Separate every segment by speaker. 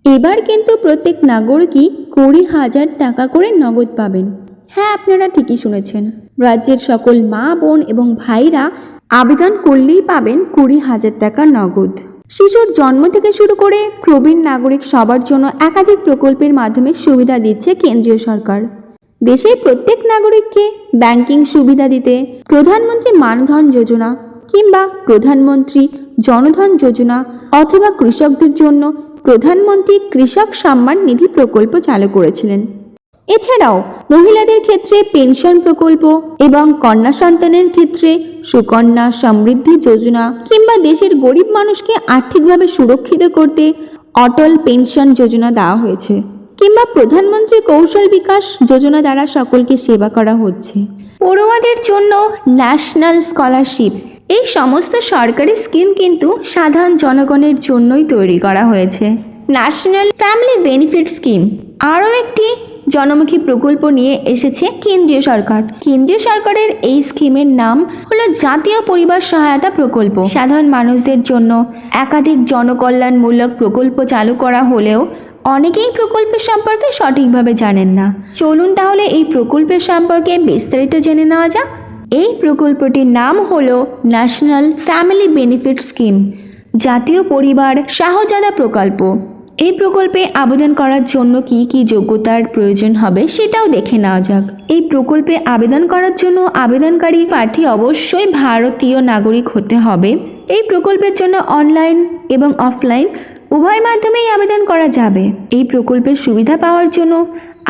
Speaker 1: এবার কিন্তু প্রত্যেক নাগরিকই 20,000 টাকা করে নগদ পাবেন। হ্যাঁ, আপনারা ঠিকই শুনেছেন। রাজ্যের সকল মা, বোন এবং ভাইরা আবেদন করলেই পাবেন 20,000 টাকা নগদ। শিশুর জন্ম থেকে শুরু করে প্রবীণ নাগরিক সবার জন্য একাধিক প্রকল্পের মাধ্যমে সুবিধা দিচ্ছে কেন্দ্রীয় সরকার। দেশের প্রত্যেক নাগরিককে ব্যাংকিং সুবিধা দিতে প্রধানমন্ত্রী মানধন যোজনা কিংবা প্রধানমন্ত্রী জনধন যোজনা অথবা কৃষকদের জন্য প্রধানমন্ত্রী কৃষক সম্মান নিধি প্রকল্প চালু করেছিলেন। এছাড়াও মহিলাদের ক্ষেত্রে পেনশন প্রকল্প এবং কন্যা সন্তানের ক্ষেত্রে সুকন্যা সমৃদ্ধি যোজনা কিংবা দেশের গরিব মানুষকে আর্থিকভাবে সুরক্ষিত করতে অটল পেনশন যোজনা দেওয়া হয়েছে, কিংবা প্রধানমন্ত্রী কৌশল বিকাশ যোজনা দ্বারা সকলকে সেবা করা হচ্ছে। পড়ুয়াদের জন্য ন্যাশনাল স্কলারশিপ, এই সমস্ত সরকারি স্কিম কিন্তু সাধারণ জনগণের জন্যই তৈরি করা হয়েছে। ন্যাশনাল ফ্যামিলি বেনিফিট স্কিম আরও একটি জনমুখী প্রকল্প নিয়ে এসেছে কেন্দ্রীয় সরকার। কেন্দ্রীয় সরকারের এই স্কিমের নাম হলো জাতীয় পরিবার সহায়তা প্রকল্প। সাধারণ মানুষদের জন্য একাধিক জনকল্যাণমূলক প্রকল্প চালু করা হলেও অনেকেই প্রকল্পের সম্পর্কে সঠিকভাবে জানেন না। চলুন তাহলে এই প্রকল্পের সম্পর্কে বিস্তারিত জেনে নেওয়া যাক। এই প্রকল্পটির নাম হলো ন্যাশনাল ফ্যামিলি বেনিফিট স্কিম, জাতীয় পরিবার সহায়তা প্রকল্প। এই প্রকল্পে আবেদন করার জন্য কি কি যোগ্যতার প্রয়োজন হবে সেটাও দেখে নেওয়া যাক। এই প্রকল্পে আবেদন করার জন্য আবেদনকারী প্রার্থী অবশ্যই ভারতীয় নাগরিক হতে হবে। এই প্রকল্পের জন্য অনলাইন এবং অফলাইন উভয় মাধ্যমেই আবেদন করা যাবে। এই প্রকল্পের সুবিধা পাওয়ার জন্য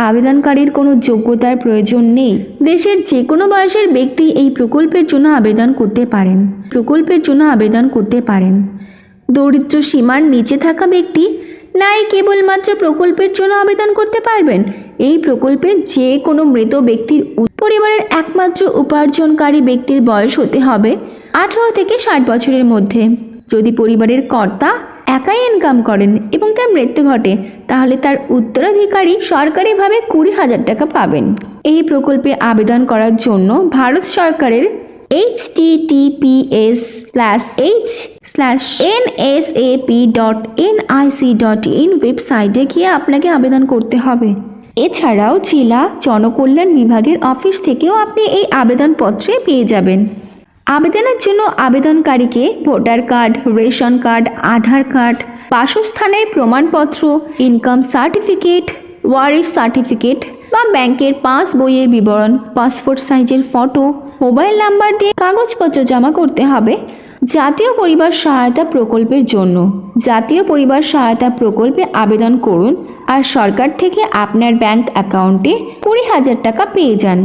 Speaker 1: আবেদনকারীর কোনো যোগ্যতার প্রয়োজন নেই। দেশের যে কোনো বয়সের ব্যক্তি এই প্রকল্পের জন্য আবেদন করতে পারেন। দরিদ্র সীমার নিচে থাকা ব্যক্তি নাই কেবলমাত্র প্রকল্পের জন্য আবেদন করতে পারবেন। এই প্রকল্পে যে কোনো মৃত ব্যক্তির পরিবারের একমাত্র উপার্জনকারী ব্যক্তির বয়স হতে হবে 18 থেকে 60 বছরের মধ্যে। যদি পরিবারের কর্তা একাই ইনকাম করেন এবং তার মৃত্যু ঘটে, তাহলে তার উত্তরাধিকারী সরকারিভাবে 20,000 টাকা পাবেন। এই প্রকল্পে আবেদন করার জন্য ভারত সরকারের https://nsap.nic.in ওয়েবসাইটে গিয়ে আপনাকে আবেদন করতে হবে। এছাড়াও জেলা জনকল্যাণ বিভাগের অফিস থেকেও আপনি এই আবেদনপত্রে পেয়ে যাবেন। আবেদনের জন্য আবেদনকারীকে ভোটার কার্ড, রেশন কার্ড, আধার কার্ড, বাসস্থানের প্রমাণপত্র, ইনকাম সার্টিফিকেট, ওয়ারিশ সার্টিফিকেট বা ব্যাংকের পাস বইয়ের বিবরণ, পাসপোর্ট সাইজের ফটো, মোবাইল নাম্বার দিয়ে কাগজপত্র জমা করতে হবে জাতীয় পরিবার সহায়তা প্রকল্পের জন্য। জাতীয় পরিবার সহায়তা প্রকল্পে আবেদন করুন আর সরকার থেকে আপনার ব্যাংক অ্যাকাউন্টে 20,000 টাকা পেয়ে যান।